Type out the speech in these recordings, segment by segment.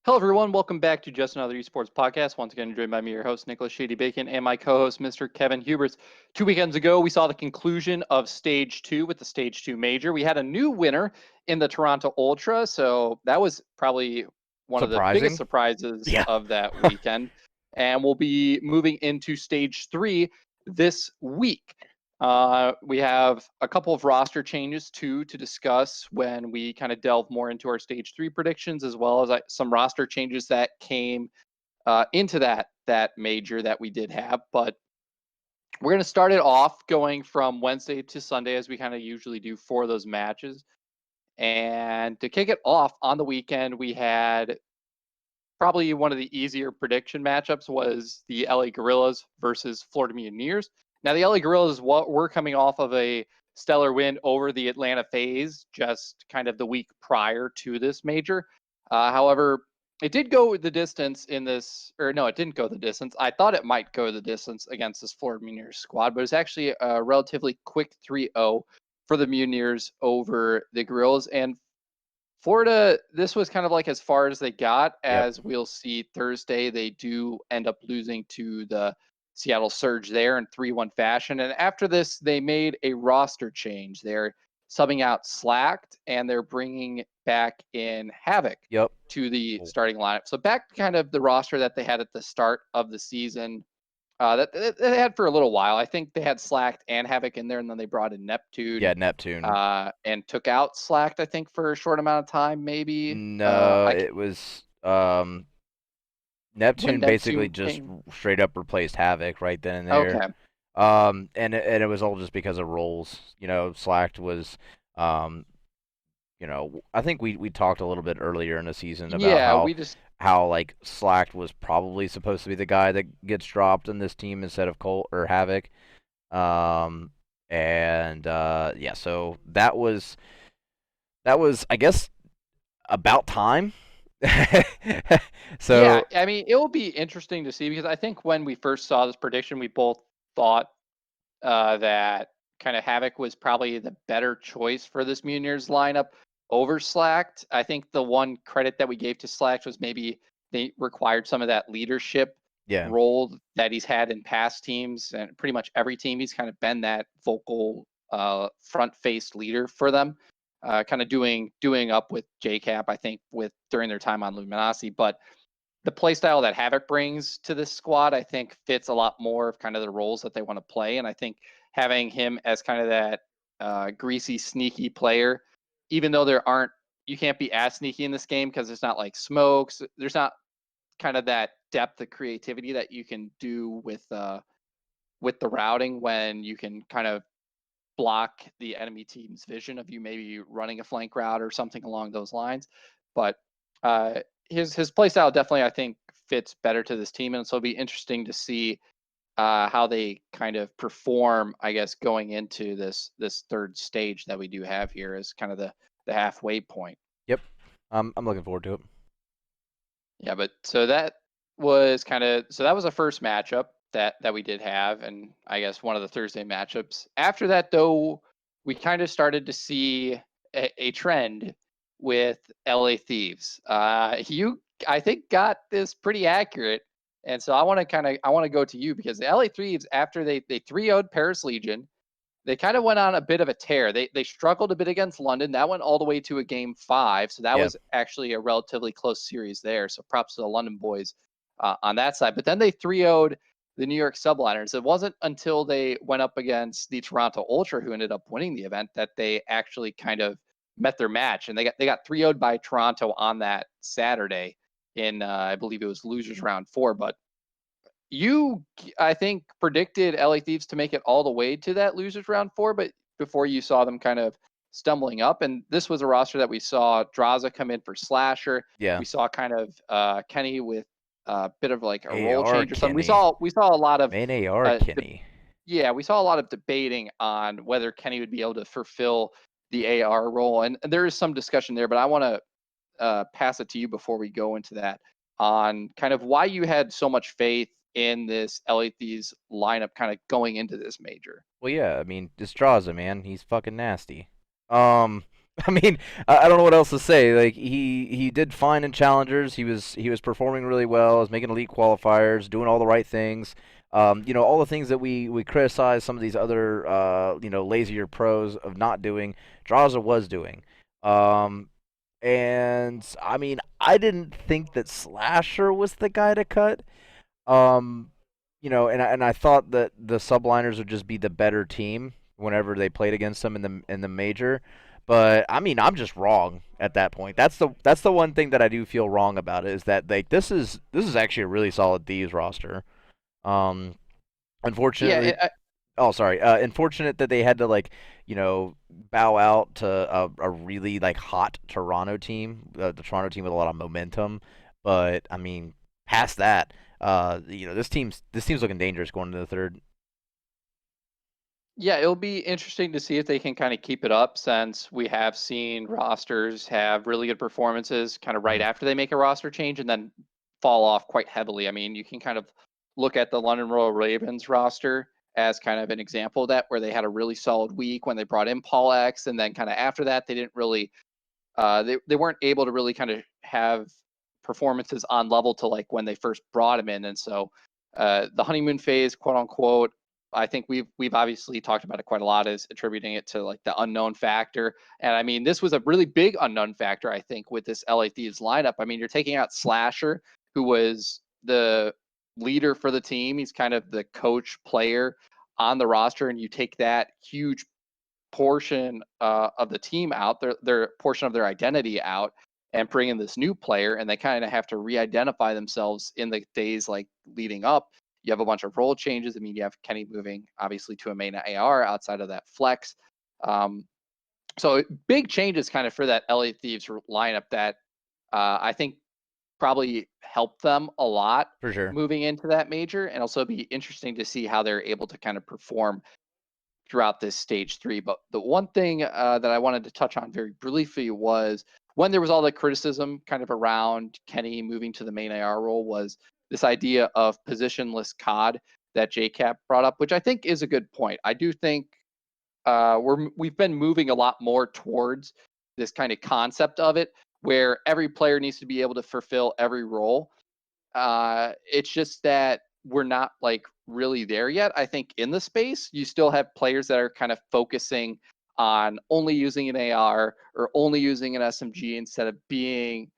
Hello, everyone. Welcome back to Just Another Esports podcast. Once again, joined by me, your host, Nicholas Shady Bacon, and my co host, Mr. Kevin Huberts. 2 weekends ago, we saw the conclusion of Stage 2 with the Stage 2 Major. We had a new winner in the Toronto Ultra, so that was probably one of the biggest Surprising. surprises Yeah. of that weekend. And we'll be moving into Stage 3 this week. We have a couple of roster changes too to discuss when we kind of delve more into our Stage 3 predictions, as well as some roster changes that came into that major that we did have. But we're going to start it off going from Wednesday to Sunday, as we kind of usually do for those matches. And to kick it off on the weekend, we had probably one of the easier prediction matchups was the LA Guerrillas versus Florida Mutineers. Now, the LA Guerrillas were coming off of a stellar win over the Atlanta FaZe just kind of the week prior to this major. However, it did go the distance in this, or no, it didn't go the distance. I thought it might go the distance against this Florida Mutineers squad, but it's actually a relatively quick 3-0 for the Mutineers over the Guerrillas. And Florida, this was kind of like as far as they got, as we'll see Thursday. They do end up losing to the Seattle Surge there in 3-1 fashion. And after this, they made a roster change. They're subbing out Slacked and they're bringing back in Havoc to the starting lineup. So back to kind of the roster that they had at the start of the season. That they had for a little while. I think they had Slacked and Havoc in there, and then they brought in Neptune. Yeah, Neptune. And took out Slacked, I think, for a short amount of time, maybe. No, it was Neptune basically just straight up replaced Havoc right then and there. Okay. And it was all just because of roles. Slacked was, I think we talked a little bit earlier in the season about how like Slacked was probably supposed to be the guy that gets dropped in this team instead of Colt or Havoc. So that was I guess about time. So yeah, I mean, it will be interesting to see because I think when we first saw this prediction, we both thought that kind of Havoc was probably the better choice for this Mutineers lineup over Slacked. I think the one credit that we gave to Slacked was maybe they required some of that leadership role that he's had in past teams, and pretty much every team he's kind of been that vocal front-faced leader for them, kind of doing up with JCap, I think, with during their time on Luminosity. But the play style that Havoc brings to this squad, I think, fits a lot more of kind of the roles that they want to play. And I think having him as kind of that greasy, sneaky player, even though you can't be as sneaky in this game because it's not like smokes. There's not kind of that depth of creativity that you can do with the routing when you can kind of block the enemy team's vision of you maybe running a flank route or something along those lines. But his play style definitely, I think, fits better to this team, and so it'll be interesting to see how they kind of perform, I guess, going into this third stage that we do have here as kind of the halfway point. Yep, I'm looking forward to it. Yeah, but so that was a first matchup that we did have, and I guess one of the Thursday matchups. After that, though, we kind of started to see a trend with LA Thieves. You, I think, got this pretty accurate, and so I want to go to you because the LA Thieves, after they 3-0'd Paris Legion, they kind of went on a bit of a tear. They struggled a bit against London. That went all the way to a game 5, so that was actually a relatively close series there. So props to the London boys on that side. But then they 3-0'd the New York Subliners. It wasn't until they went up against the Toronto Ultra, who ended up winning the event, that they actually kind of met their match, and they got 3-0'd by Toronto on that Saturday in I believe it was losers round 4. But you, I think, predicted LA Thieves to make it all the way to that losers round 4, but before you saw them kind of stumbling up, and this was a roster that we saw Draza come in for Slasher. Yeah, we saw kind of Kenny with a bit of like a role change or something. Kenny. We saw a lot of Kenny. We saw a lot of debating on whether Kenny would be able to fulfill the AR role, and there is some discussion there, but I want to pass it to you before we go into that on kind of why you had so much faith in this LA Thieves lineup kind of going into this major. Well, yeah, I mean, Destraza, man, he's fucking nasty. I mean, I don't know what else to say. Like he did fine in challengers. He was performing really well. Was making elite qualifiers, doing all the right things. All the things that we criticize some of these other lazier pros of not doing. Draza was doing. Um, and I mean, I didn't think that Slasher was the guy to cut. Um, and I thought that the subliners would just be the better team whenever they played against them in the major. But I mean, I'm just wrong at that point. That's the one thing that I do feel wrong about it is that like this is actually a really solid Thieves roster. Um, unfortunately, Yeah, oh sorry, unfortunate that they had to bow out to a really like hot Toronto team, the Toronto team with a lot of momentum. But I mean, past that, this team's looking dangerous going into the third. Yeah, it'll be interesting to see if they can kind of keep it up since we have seen rosters have really good performances kind of right Mhm. after they make a roster change and then fall off quite heavily. I mean, you can kind of look at the London Royal Ravens roster as kind of an example of that, where they had a really solid week when they brought in Paul X, and then kind of after that, they didn't really they weren't able to really kind of have performances on level to like when they first brought him in, and so the honeymoon phase, quote unquote. I think we've obviously talked about it quite a lot, is attributing it to like the unknown factor, and I mean this was a really big unknown factor. I think with this LA Thieves lineup, I mean you're taking out Slasher, who was the leader for the team. He's kind of the coach player on the roster, and you take that huge portion of the team out, their portion of their identity out, and bring in this new player, and they kind of have to re-identify themselves in the days like leading up. You have a bunch of role changes. I mean, you have Kenny moving obviously to a main AR outside of that flex. Um, so big changes kind of for that LA Thieves lineup that I think probably helped them a lot For sure. moving into that major, and also be interesting to see how they're able to kind of perform throughout this stage three. But the one thing that I wanted to touch on very briefly was when there was all that criticism kind of around Kenny moving to the main AR role, was this idea of positionless COD that JCap brought up, which I think is a good point. I do think we've been moving a lot more towards this kind of concept of it, where every player needs to be able to fulfill every role. It's just that we're not like really there yet. I think in the space, you still have players that are kind of focusing on only using an AR or only using an SMG instead of being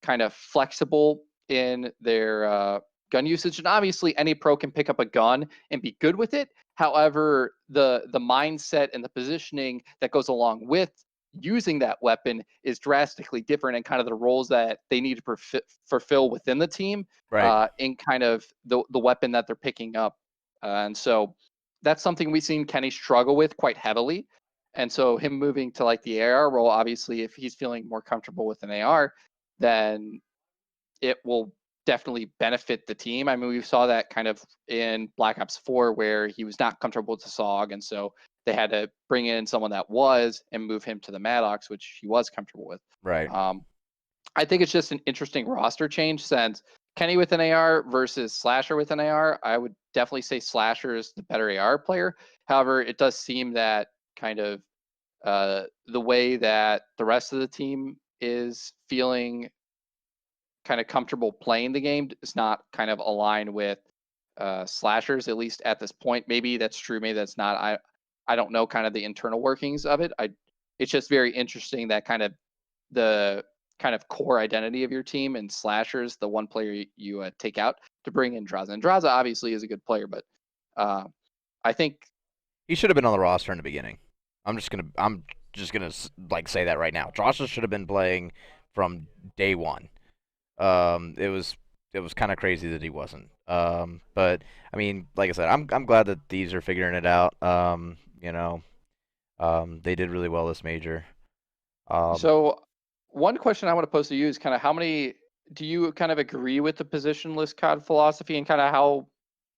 kind of flexible in their gun usage. And obviously, any pro can pick up a gun and be good with it. However, the mindset and the positioning that goes along with using that weapon is drastically different, and kind of the roles that they need to fulfill within the team Right. in kind of the weapon that they're picking up. And so that's something we've seen Kenny struggle with quite heavily. And so him moving to like the AR role, obviously, if he's feeling more comfortable with an AR, then it will definitely benefit the team. I mean, we saw that kind of in Black Ops 4 where he was not comfortable with the SOG, and so they had to bring in someone that was and move him to the Maddox, which he was comfortable with. Right. Um, I think it's just an interesting roster change since Kenny with an AR versus Slasher with an AR. I would definitely say Slasher is the better AR player. However, it does seem that kind of the way that the rest of the team is feeling kind of comfortable playing the game is not kind of aligned with slashers, at least at this point. Maybe that's true, maybe that's not. I don't know kind of the internal workings of it. It's just very interesting that kind of the kind of core identity of your team and slashers, the one player you take out to bring in Draza. And Draza obviously is a good player, but I think He should have been on the roster in the beginning. I'm just gonna like say that right now. Josh should have been playing from day one. It was kind of crazy that he wasn't. But I mean, like I said, I'm glad that these are figuring it out. They did really well this major. Um, so. One question I want to pose to you is kind of how many do you kind of agree with the positionless COD philosophy, and kind of how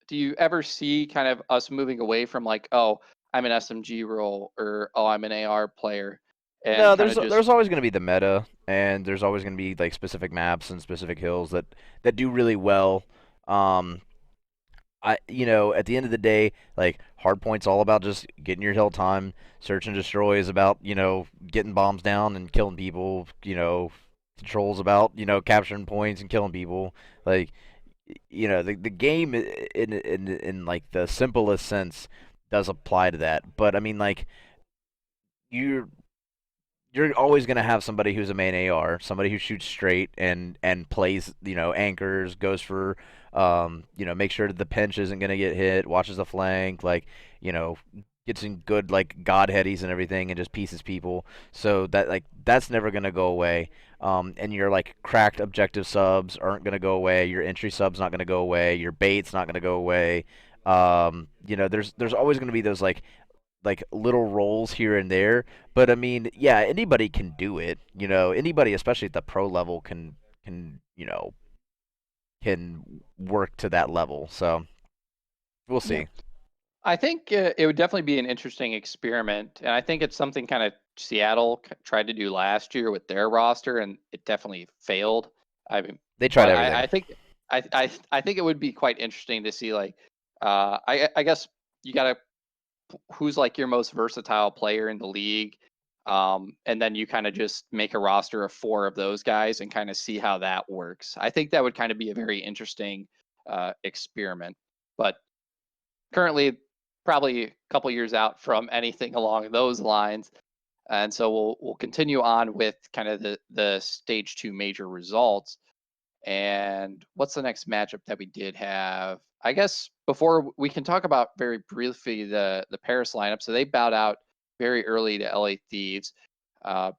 do you ever see kind of us moving away from like, oh, I'm an SMG role, or oh, I'm an AR player, and no, kind there's of just there's always going to be the meta, and there's always going to be like specific maps and specific hills that do really well. Um, at the end of the day, like Hardpoint's all about just getting your hill time. Search and Destroy is about, getting bombs down and killing people. Control's about, capturing points and killing people. Like, the game in like the simplest sense does apply to that. But I mean, like, you're you're always going to have somebody who's a main AR, somebody who shoots straight and plays, anchors, goes for, make sure that the pinch isn't going to get hit, watches the flank, like, you know, gets in good like god headies and everything, and just pieces people. So that's never going to go away. And your like cracked objective subs aren't going to go away. Your entry subs not going to go away. Your bait's not going to go away. There's always going to be those like little roles here and there. But I mean, yeah, anybody can do it. Anybody, especially at the pro level, can work to that level. So we'll see. Yeah. I think it would definitely be an interesting experiment, and I think it's something kind of Seattle tried to do last year with their roster, and it definitely failed. I mean, they tried but everything. I think I think it would be quite interesting to see, like, I guess you got to who's like your most versatile player in the league, and then you kind of just make a roster of 4 of those guys and kind of see how that works. I think that would kind of be a very interesting experiment, but currently probably a couple years out from anything along those lines. And so we'll continue on with kind of the stage 2 major results. And what's the next matchup that we did have? I guess before we can talk about very briefly the Paris lineup. So they bowed out very early to LA Thieves, and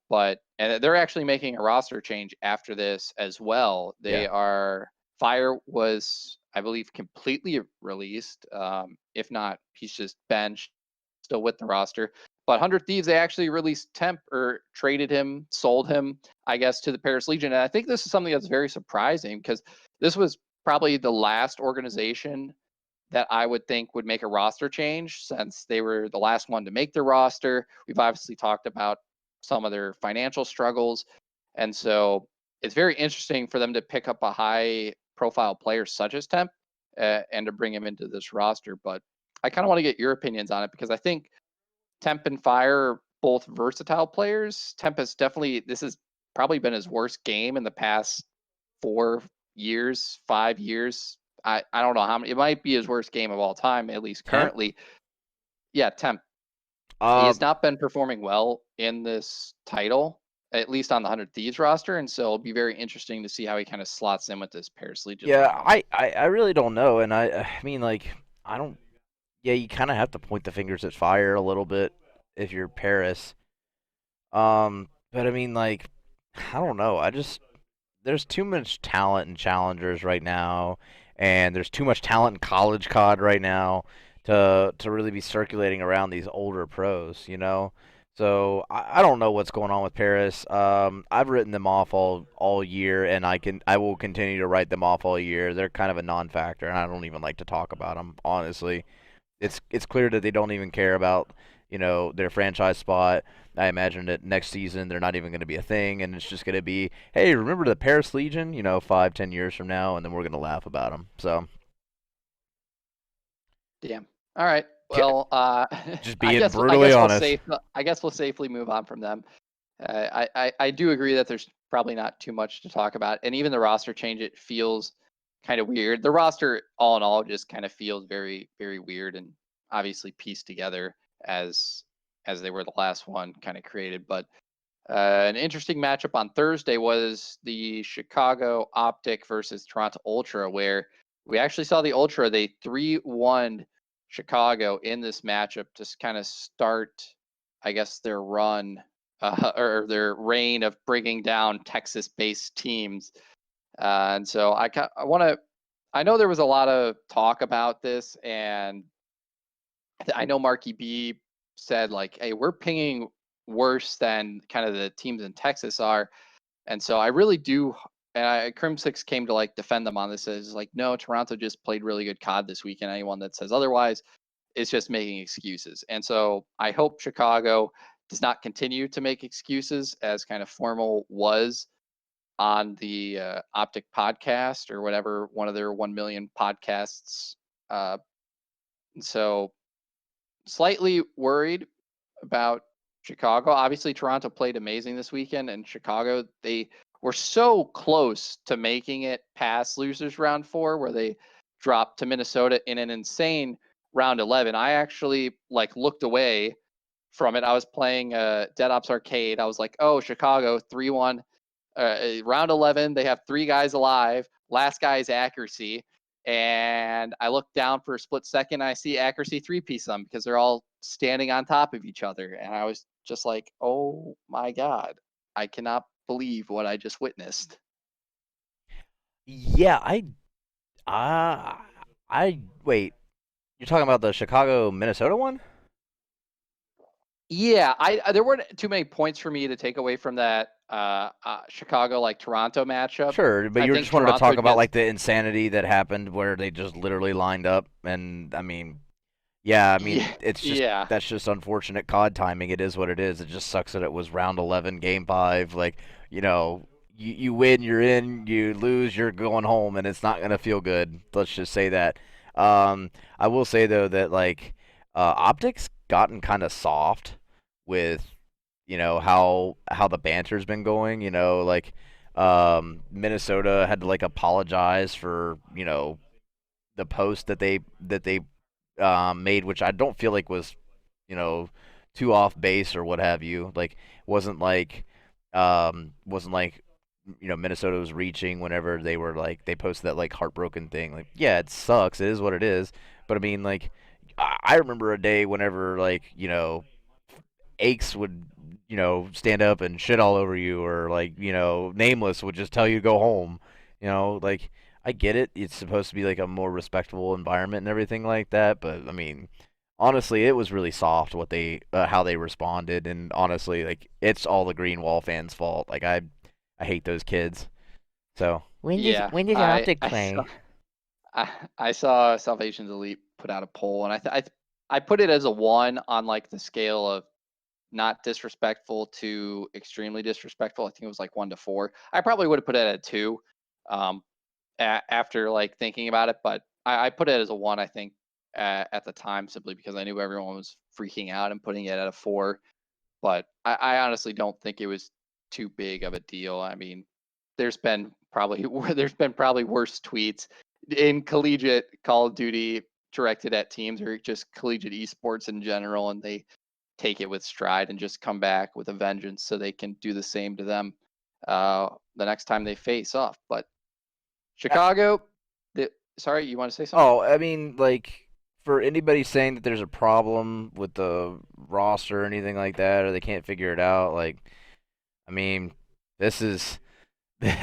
they're actually making a roster change after this as well. They are Fire was, I believe, completely released. If not, he's just benched, still with the roster. But 100 Thieves, they actually released Temp or traded him, sold him, I guess, to the Paris Legion. And I think this is something that's very surprising because this was probably the last organization that I would think would make a roster change since they were the last one to make their roster. We've obviously talked about some of their financial struggles. And so it's very interesting for them to pick up a high profile player such as Temp and to bring him into this roster. But I kind of want to get your opinions on it because I think Temp and Fire are both versatile players. Temp has definitely, this has probably been his worst game in the past 4 years, 5 years. I don't know how many, it might be his worst game of all time, at least Temp. currently. Yeah, Temp. He has not been performing well in this title, at least on the 100 Thieves roster. And so it'll be very interesting to see how he kind of slots in with this Paris Legion lineup. I really don't know. And I mean, like, I don't. Yeah, you kind of have to point the fingers at Fire a little bit if you're Paris. But I mean, like, I don't know. There's too much talent in challengers right now, and there's too much talent in college COD right now to really be circulating around these older pros, So I don't know what's going on with Paris. I've written them off all year, and I will continue to write them off all year. They're kind of a non-factor, and I don't even like to talk about them, honestly. It's clear that they don't even care about their franchise spot. I imagine that next season they're not even going to be a thing, and it's just going to be, hey, remember the Paris Legion? 5-10 years from now, and then we're going to laugh about them. So, Damn. All right. Well, just I being guess brutally honest. I guess we'll safely move on from them. I do agree that there's probably not too much to talk about, and even the roster change, it feels kind of weird. The roster, all in all, just kind of feels very, very weird, and obviously pieced together as they were the last one kind of created. But an interesting matchup on Thursday was the Chicago Optic versus Toronto Ultra, where we actually saw the Ultra. They 3-1 Chicago in this matchup to kind of start, I guess, their run or their reign of bringing down Texas-based teams. And so I want to. I know there was a lot of talk about this, and I know Marky B said like, "Hey, we're pinging worse than kind of the teams in Texas are," and so I really do. And Crim6 came to like defend them on this as like, no, Toronto just played really good COD this weekend. Anyone that says otherwise is just making excuses. And so I hope Chicago does not continue to make excuses as kind of formal was on the Optic podcast or whatever one of their 1 million podcasts So slightly worried about Chicago. Obviously, Toronto played amazing this weekend, and Chicago, they were so close to making it past losers round 4, where they dropped to Minnesota in an insane round 11. I actually looked away from it. I was playing Dead Ops Arcade. I was like, oh, Chicago 3-1. Round 11, they have 3 guys alive. Last guy's accuracy. And I look down for a split second. I see accuracy 3-piece them because they're all standing on top of each other. And I was just like, oh my God, I cannot believe what I just witnessed. Yeah, wait. You're talking about the Chicago Minnesota one? Yeah, I there weren't too many points for me to take away from that Chicago Toronto matchup. Sure, but I you think just wanted to Toronto talk about just the insanity that happened where they just literally lined up, and I mean, yeah, I mean, it's just yeah. that's just unfortunate COD timing. It is what it is. It just sucks that it was round 11, game 5. You win, you're in. You lose, you're going home, and it's not gonna feel good. Let's just say that. I will say though that optics gotten kind of soft with how the banter's been going. Minnesota had to apologize for the post that they made, which I don't feel like was you know too off base or what have you. Wasn't like Minnesota was reaching whenever they posted that heartbroken thing. Yeah, it sucks. It is what it is. But I mean, I remember a day whenever Aches would stand up and shit all over you, or Nameless would just tell you to go home. I get it. It's supposed to be a more respectable environment and everything like that, but I mean, honestly, it was really soft how they responded, and honestly, it's all the Green Wall fans' fault. I hate those kids. So when does Optic play? I saw Salvation's Elite put out a poll, and I put it as a 1 on the scale of not disrespectful to extremely disrespectful. I think it was 1 to 4. I probably would have put it at a 2 after thinking about it, but I put it as a 1, I think, at the time, simply because I knew everyone was freaking out and putting it at a 4. But I honestly don't think it was too big of a deal. I mean, there's been probably worse tweets in collegiate Call of Duty directed at teams, or just collegiate esports in general, and they take it with stride and just come back with a vengeance so they can do the same to them the next time they face off. But Chicago, sorry, you want to say something? Oh, I mean, for anybody saying that there's a problem with the roster or anything like that, or they can't figure it out, I mean, this is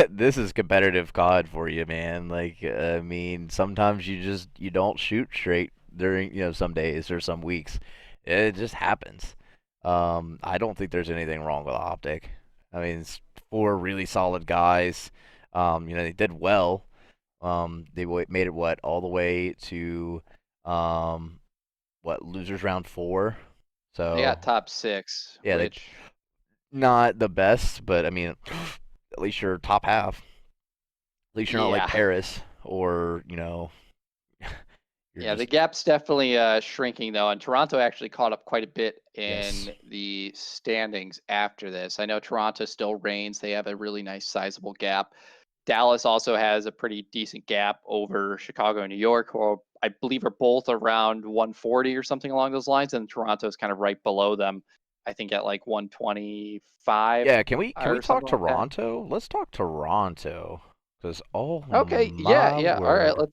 this is competitive COD for you, man. I mean, sometimes you don't shoot straight during some days or some weeks. It just happens. I don't think there's anything wrong with Optic. I mean, it's 4 really solid guys. They did well. They made it all the way to losers round 4. So They got top 6, yeah, they which not the best, but I mean, at least you're top half. At least you're not like yeah. Paris or Yeah, the gap's definitely shrinking though, and Toronto actually caught up quite a bit in the standings after this. I know Toronto still reigns; they have a really nice, sizable gap. Dallas also has a pretty decent gap over Chicago and New York, who I believe are both around 140 or something along those lines, and Toronto's kind of right below them. I think at 125. Yeah, can we talk Something like that. Toronto? Let's talk Toronto. Because Okay, my yeah. All right, word.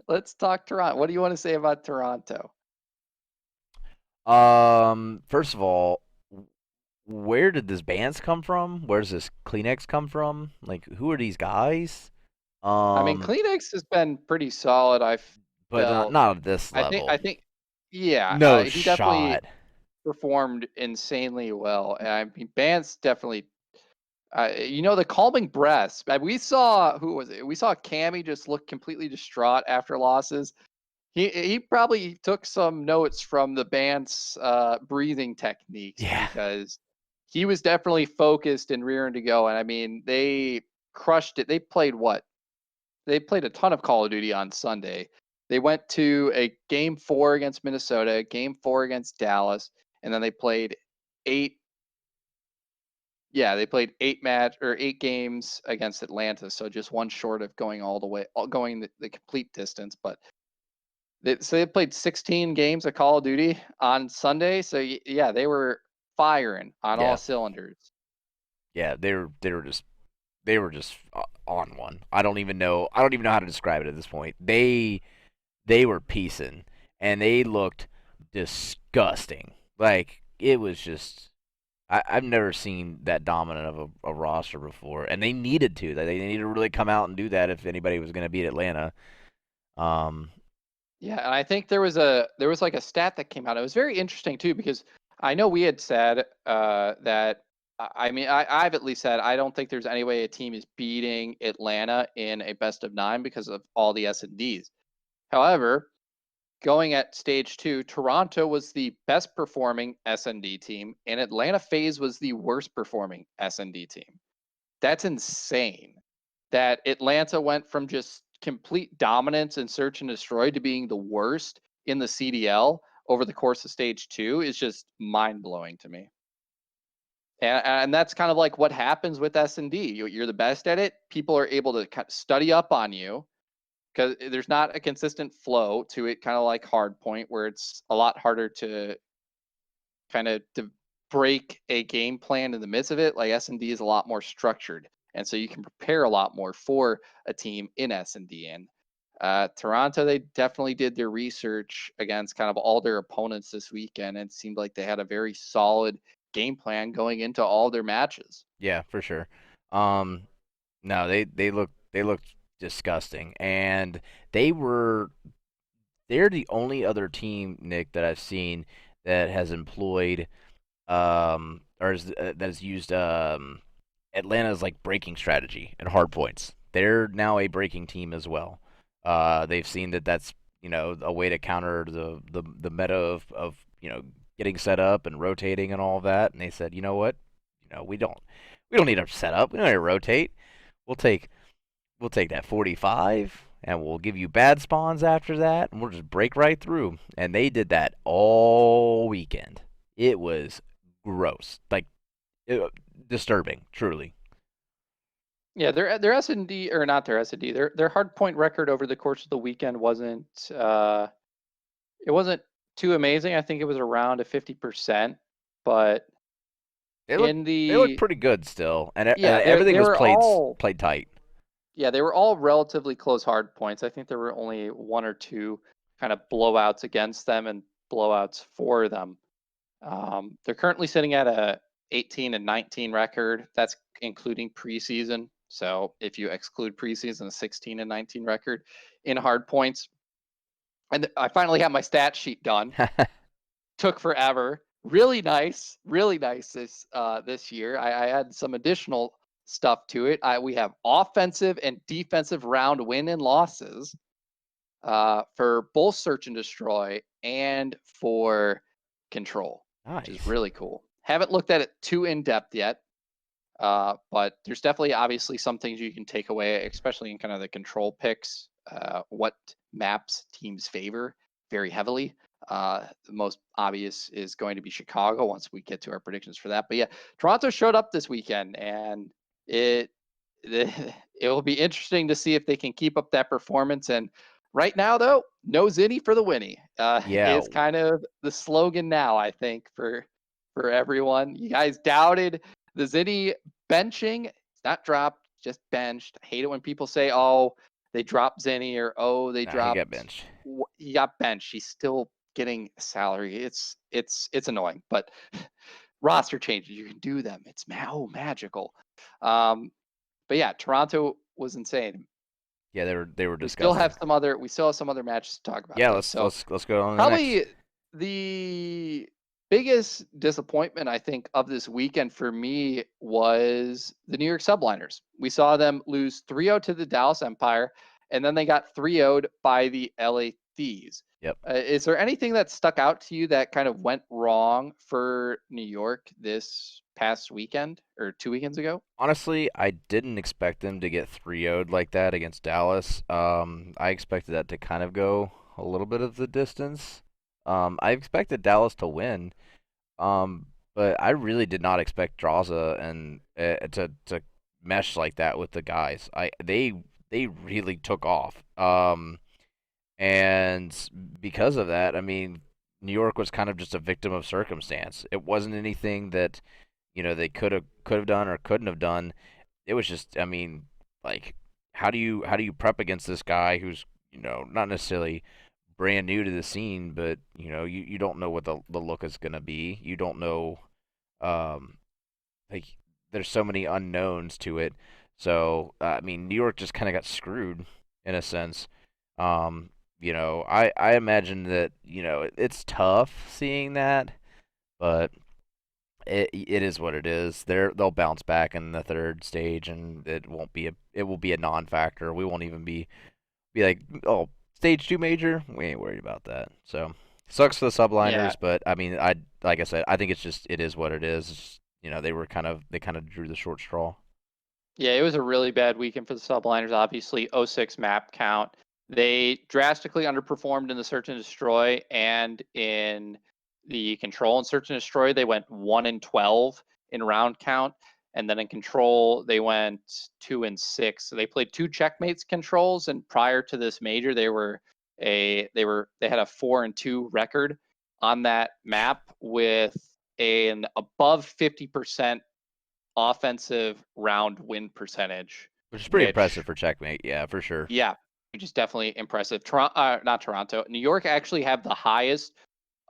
let's talk Toronto. What do you want to say about Toronto? First of all, where did this bands come from? Where does this Kleenex come from? Who are these guys? I mean, Kleenex has been pretty solid. I But felt. not at this level. I think. Yeah, No he definitely shot. performed insanely well. And I mean, Bance definitely. The calming breaths. We saw who was it? We saw Cammy just look completely distraught after losses. He probably took some notes from the band's breathing techniques, Yeah. because he was definitely focused and rearing to go. And I mean, they crushed it. They played what? They played a ton of Call of Duty on Sunday. They went to a game 4 against Minnesota, game 4 against Dallas, and then they played 8. Yeah, they played 8 games against Atlanta, so just one short of going all the way, going the complete distance. But they played 16 games of Call of Duty on Sunday, so yeah, they were firing on all cylinders. Yeah, they were just on one. I don't even know how to describe it at this point. They were piecing, and they looked disgusting. Like, it was just I've never seen that dominant of a roster before, and they needed to. They needed to really come out and do that if anybody was going to beat Atlanta. Yeah, and I think there was like a stat that came out. It was very interesting too, because I know we had said that. I mean, I've at least said I don't think there's any way a team is beating Atlanta in a best of 9 because of all the S&Ds. However, going at stage 2, Toronto was the best performing S&D team, and Atlanta FaZe was the worst performing S&D team. That's insane. That Atlanta went from just complete dominance and search and destroy to being the worst in the CDL over the course of stage 2 is just mind blowing to me. And that's kind of like what happens with S&D. You're the best at it. People are able to study up on you because there's not a consistent flow to it, kind of like Hardpoint, where it's a lot harder to kind of to break a game plan in the midst of it. Like S&D is a lot more structured, and so you can prepare a lot more for a team in S&D. And Toronto, they definitely did their research against kind of all their opponents this weekend, and it seemed like they had a very solid game plan going into all their matches. Yeah, for sure. No, they looked disgusting, and they're the only other team, Nick, that I've seen that has employed that has used Atlanta's like breaking strategy and hard points. They're now a breaking team as well. They've seen that that's a way to counter the meta of getting set up and rotating and all of that. And they said, you know what, we don't need to set up. We don't need to rotate. We'll take that 45 and we'll give you bad spawns after that, and we'll just break right through. And they did that all weekend. It was gross, like disturbing, truly. Yeah, their S&D, or not their S&D, their hard point record over the course of the weekend wasn't it wasn't too amazing. I think it was around a 50%, but they look pretty good still, and yeah, everything was played tight. Yeah, they were all relatively close hard points. I think there were only 1 or 2 kind of blowouts against them and blowouts for them. They're currently sitting at a 18-19 record. That's including preseason. So if you exclude preseason, a 16-19 record in hard points. And I finally got my stat sheet done. Took forever. Really nice this year. I had some additional stuff to it. We have offensive and defensive round win and losses for both search and destroy and for control, nice. Which is really cool. Haven't looked at it too in depth yet, but there's definitely obviously some things you can take away, especially in kind of the control picks. What maps teams favor very heavily. The most obvious is going to be Chicago once we get to our predictions for that. But yeah, Toronto showed up this weekend, and it will be interesting to see if they can keep up that performance. And right now, though, no Zinni for the Winni. Is kind of the slogan now, I think, for everyone. You guys doubted the Zinni benching. It's not dropped, just benched. I hate it when people say, "Oh, they dropped Zinni," or "Oh, they dropped." He got benched. He got benched. He's still getting salary. It's annoying, but roster changes, you can do them. It's magical. But yeah, Toronto was insane. Yeah, they were disgusting. We still have some other matches to talk about. Yeah, let's go on. Probably the biggest disappointment, I think, of this weekend for me was the New York Subliners. We saw them lose 3-0 to the Dallas Empire, and then they got 3-0'd by the LA Thieves. Yep. Is there anything that stuck out to you that kind of went wrong for New York this past weekend or 2 weekends ago. Honestly, I didn't expect them to get 3-0'd like that against Dallas. I expected that to kind of go a little bit of the distance. I expected Dallas to win, but I really did not expect Draza and to mesh like that with the guys. They really took off. And because of that, I mean, New York was kind of just a victim of circumstance. It wasn't anything that, they could have done or couldn't have done. It was just, I mean, like, how do you prep against this guy who's, not necessarily brand new to the scene, but you don't know what the look is gonna be. You don't know, um, like, there's so many unknowns to it. So I mean, New York just kind of got screwed in a sense. I imagine that it's tough seeing that, but it is what it is. They'll bounce back in the third stage, and it will be a non-factor. We won't even be like, oh, stage 2 major. We ain't worried about that. So sucks for the Yeah. subliners, but I mean, like I said, I think it is what it is. They kind of drew the short straw. Yeah, it was a really bad weekend for the subliners. Obviously, 06 map count. They drastically underperformed in the search and destroy and in the control and search and destroy. They went 1-12 in round count, and then in control they went 2-6. So they played 2 checkmates controls, and prior to this major, they had a 4-2 record on that map with an above 50% offensive round win percentage, Which is pretty which, impressive for checkmate, yeah, for sure. yeah, which is definitely impressive. Not Toronto. New York actually have the highest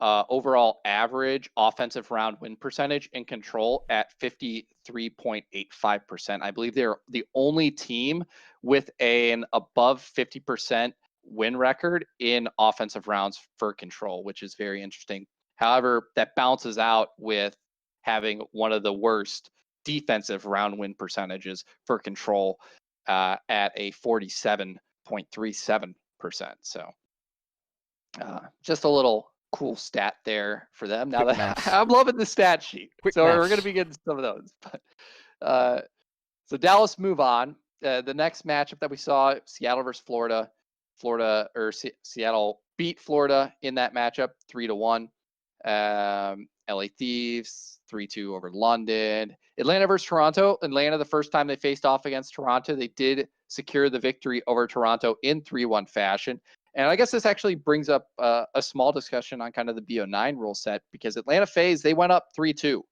overall average offensive round win percentage in control at 53.85%. I believe they're the only team with an above 50% win record in offensive rounds for control, which is very interesting. However, that balances out with having one of the worst defensive round win percentages for control at a 47.37%. So just a little cool stat there for them. Now Quick that maths. I'm loving the stat sheet, Quick so we're going to maths. be getting some of those. But so Dallas move on. The next matchup that we saw, Seattle versus Florida. Seattle beat Florida in that matchup 3-1. LA Thieves 3-2 over London. Atlanta versus Toronto. Atlanta, the first time they faced off against Toronto, they did secure the victory over Toronto in 3-1 fashion. And I guess this actually brings up a small discussion on kind of the BO9 rule set, because Atlanta FaZe, they went up 3-2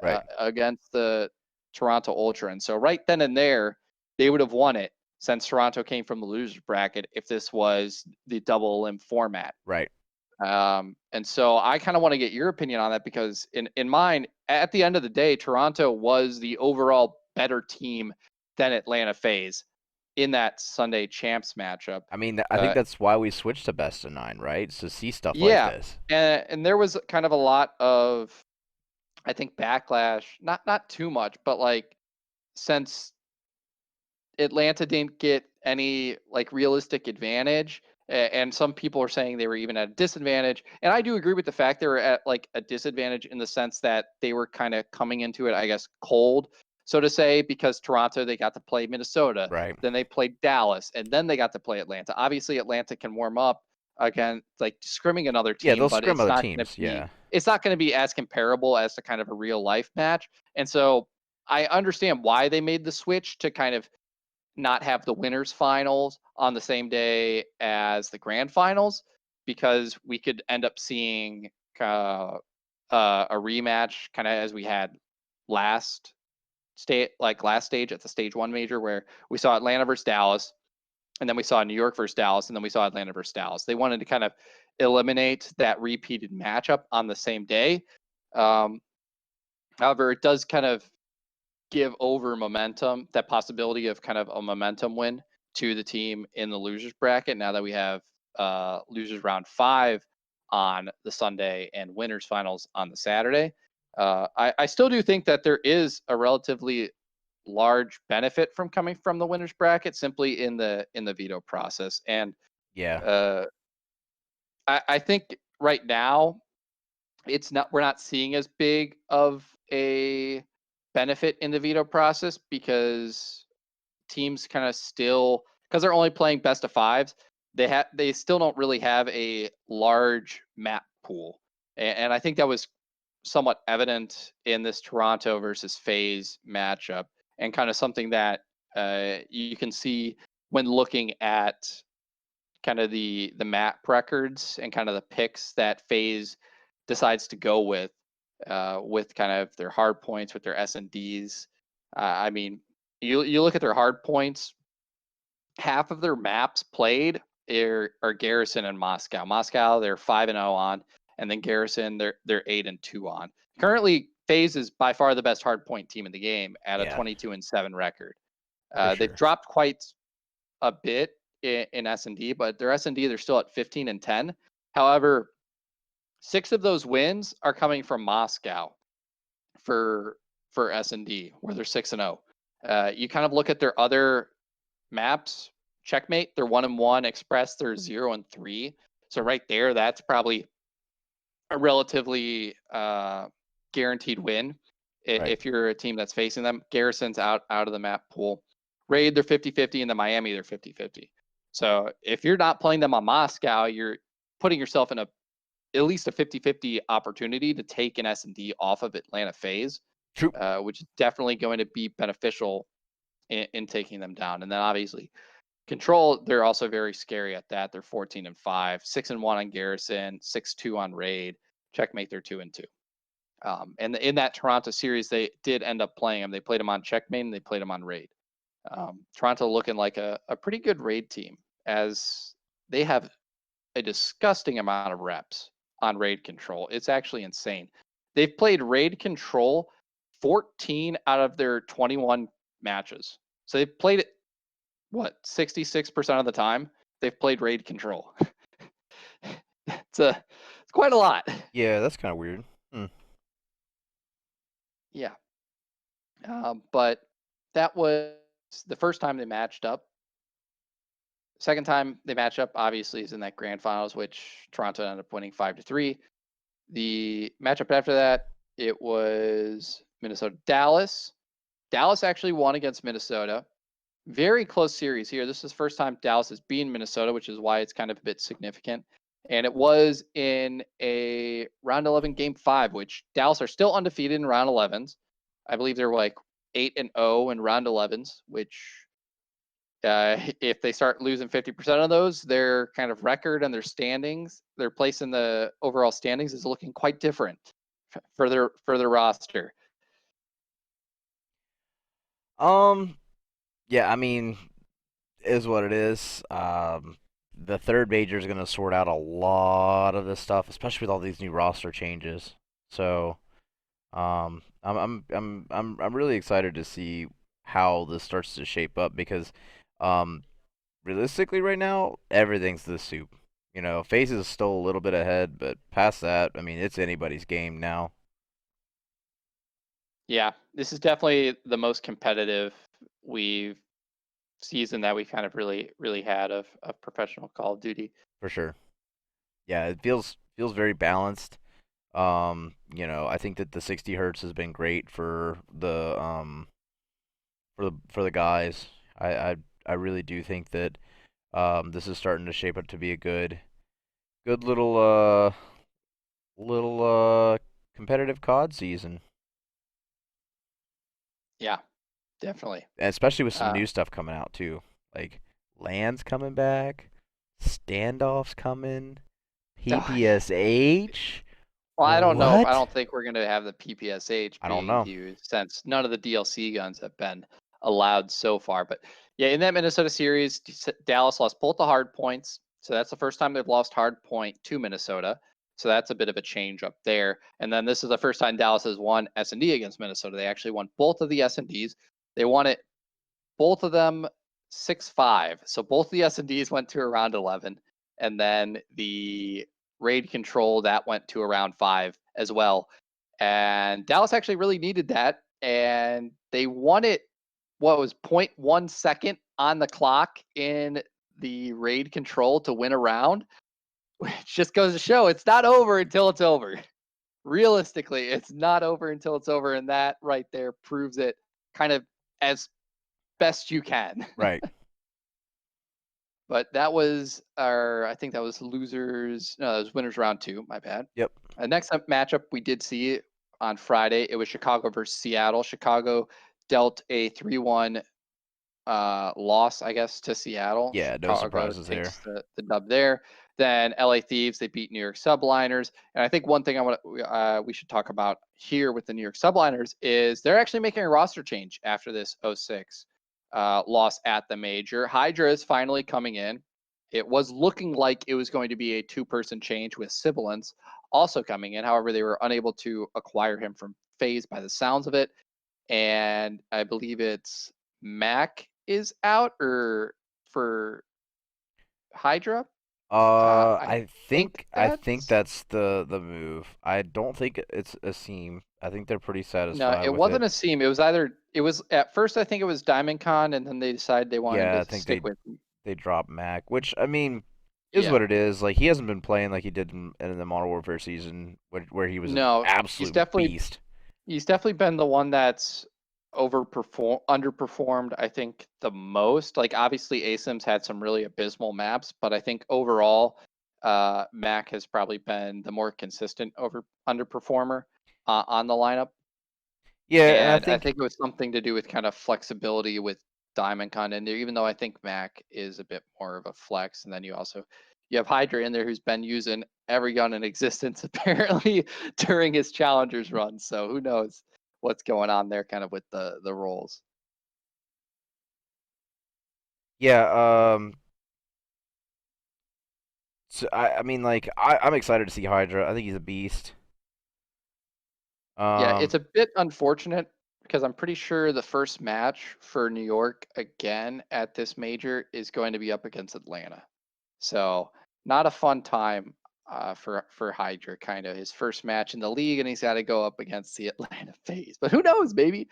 Right. against the Toronto Ultra. And so right then and there, they would have won it, since Toronto came from the losers bracket, if this was the double elim format. Right. And so I kind of want to get your opinion on that, because in mine, at the end of the day, Toronto was the overall better team than Atlanta FaZe in that Sunday champs matchup. I mean, I think that's why we switched to best of 9, right? To see stuff like Yeah, this. and there was kind of a lot of, I think, backlash. Not too much, but like, since Atlanta didn't get any like realistic advantage, and some people are saying they were even at a disadvantage. And I do agree with the fact they were at like a disadvantage in the sense that they were kind of coming into it, I guess, cold, so to say, because Toronto, they got to play Minnesota, Right. then they played Dallas, and then they got to play Atlanta. Obviously, Atlanta can warm up again, like scrimming another Yeah, team, they'll but scrim it's other not going to teams. be Yeah. it's not going to be as comparable as to kind of a real life match. And so I understand why they made the switch to kind of not have the winners finals on the same day as the grand finals, because we could end up seeing a rematch, kind of as we had last last stage at the stage 1 major, where we saw Atlanta versus Dallas, and then we saw New York versus Dallas, and then we saw Atlanta versus Dallas. They wanted to kind of eliminate that repeated matchup on the same day. Um, However, it does kind of give over momentum, that possibility of kind of a momentum win to the team in the losers bracket, now that we have losers round 5 on the Sunday and winners finals on the Saturday. I still do think that there is a relatively large benefit from coming from the winners bracket, simply in the veto process. And Yeah. I think right now we're not seeing as big of a benefit in the veto process because teams kind of still, because they're only playing best of fives, they still don't really have a large map pool, and I think that was somewhat evident in this Toronto versus FaZe matchup, and kind of something that you can see when looking at kind of the map records and kind of the picks that FaZe decides to go with kind of their hard points, with their S&Ds. I mean, you look at their hard points, half of their maps played are Garrison and Moscow. Moscow, they're 5-0 on, and then Garrison, they're 8-2 on. Currently, FaZe is by far the best hardpoint team in the game at a 22-7 record. They've dropped quite a bit in S&D, but their S&D, they're still at 15-10. However, 6 of those wins are coming from Moscow for S&D, where they're 6-0. You kind of look at their other maps. Checkmate, they're 1-1. Express, they're 0-3. So right there, that's probably a relatively guaranteed win if you're a team that's facing them. Garrison's out of the map pool. Raid, they're 50-50, and the Miami, they're 50-50. So if you're not playing them on Moscow, you're putting yourself in at least a 50-50 opportunity to take an S&D off of Atlanta FaZe, which is definitely going to be beneficial in taking them down. And then obviously Control, they're also very scary at that. They're 14-5, 6-1 on Garrison, 6-2 on Raid. Checkmate, they're 2-2. And in that Toronto series, they did end up playing them. They played them on Checkmate and they played them on Raid. Toronto looking like a pretty good Raid team, as they have a disgusting amount of reps on Raid Control. It's actually insane. They've played Raid Control 14 out of their 21 matches. So they've played it, 66% of the time they've played Raid Control. It's quite a lot. Yeah, that's kind of weird. Yeah. But that was the first time they matched up. Second time they match up, obviously, is in that grand finals, which Toronto ended up winning 5-3. The matchup after that, it was Minnesota-Dallas. Dallas actually won against Minnesota. Very close series here. This is the first time Dallas has beaten Minnesota, which is why it's kind of a bit significant. And it was in a round 11 game 5, which Dallas are still undefeated in round 11s. I believe they're like 8-0 in round 11s, which if they start losing 50% of those, their kind of record and their standings, their place in the overall standings is looking quite different for their roster. Yeah, I mean, is what it is. The third major is going to sort out a lot of this stuff, especially with all these new roster changes. So, I'm really excited to see how this starts to shape up because, realistically, right now everything's the soup. You know, FaZe is still a little bit ahead, but past that, I mean, it's anybody's game now. Yeah, this is definitely the most competitive season that we kind of really had of professional Call of Duty. For sure. Yeah, it feels very balanced. You know, I think that the 60 hertz has been great for the guys. I really do think that this is starting to shape up to be a good little competitive COD season. Yeah, definitely. And especially with some new stuff coming out too. Like LAN's coming back, standoffs coming, PPSH. Well, I don't know. I don't think we're going to have the PPSH I don't know. used, since none of the DLC guns have been allowed so far. But yeah, in that Minnesota series, Dallas lost both the hard points. So that's the first time they've lost hard point to Minnesota. So that's a bit of a change up there. And then this is the first time Dallas has won S&D against Minnesota. They actually won both of the S&Ds. They won it, both of them 6-5. So both of the S&Ds went to around 11. And then the Raid Control, that went to around 5 as well. And Dallas actually really needed that. And they won it, what was 0.1 second on the clock in the Raid Control to win a round, which just goes to show it's not over until it's over. realistically, it's not over until it's over, and that right there proves it kind of as best you can. Right. But that was I think that was losers. No, that was winners round 2. My bad. Yep. Next up matchup we did see on Friday. It was Chicago versus Seattle. Chicago dealt a 3-1 loss, I guess, to Seattle. Yeah, no Chicago surprises there. takes the dub there. Then LA Thieves, they beat New York Subliners. And I think one thing we should talk about here with the New York Subliners is they're actually making a roster change after this 06 loss at the major. Hydra is finally coming in. It was looking like it was going to be a 2-person change with Sibilance also coming in. However, they were unable to acquire him from FaZe by the sounds of it. And I believe it's Mac is out or for Hydra. I I think think that's that's the move. I don't think it's a seam. I think they're pretty no, satisfied it with wasn't it. a seam. It was at first I think it was Diamond Con, and then they decided they wanted Yeah, to I think stick with they dropped Mac, which I mean is what yeah. it is. Like he hasn't been playing like he did in the Modern Warfare season, where he was an No, he's absolute definitely beast. he's definitely been the one that's underperformed, I think, the most. Like obviously ASIM's had some really abysmal maps, but I think overall Mac has probably been the more consistent underperformer on the lineup. Yeah, and I And I think think it was something to do with kind of flexibility with Diamond Con in there, even though I think Mac is a bit more of a flex. And then you have Hydra in there who's been using every gun in existence apparently during his challengers run. So who knows what's going on there kind of with the roles. yeah, so I mean like I'm excited to see Hydra. I think he's a beast. Yeah, Um it's a bit unfortunate because I'm pretty sure the first match for New York again at this major is going to be up against Atlanta. So not a fun time for Hydra. Kind of his first match in the league, and he's got to go up against the Atlanta FaZe. But who knows? Maybe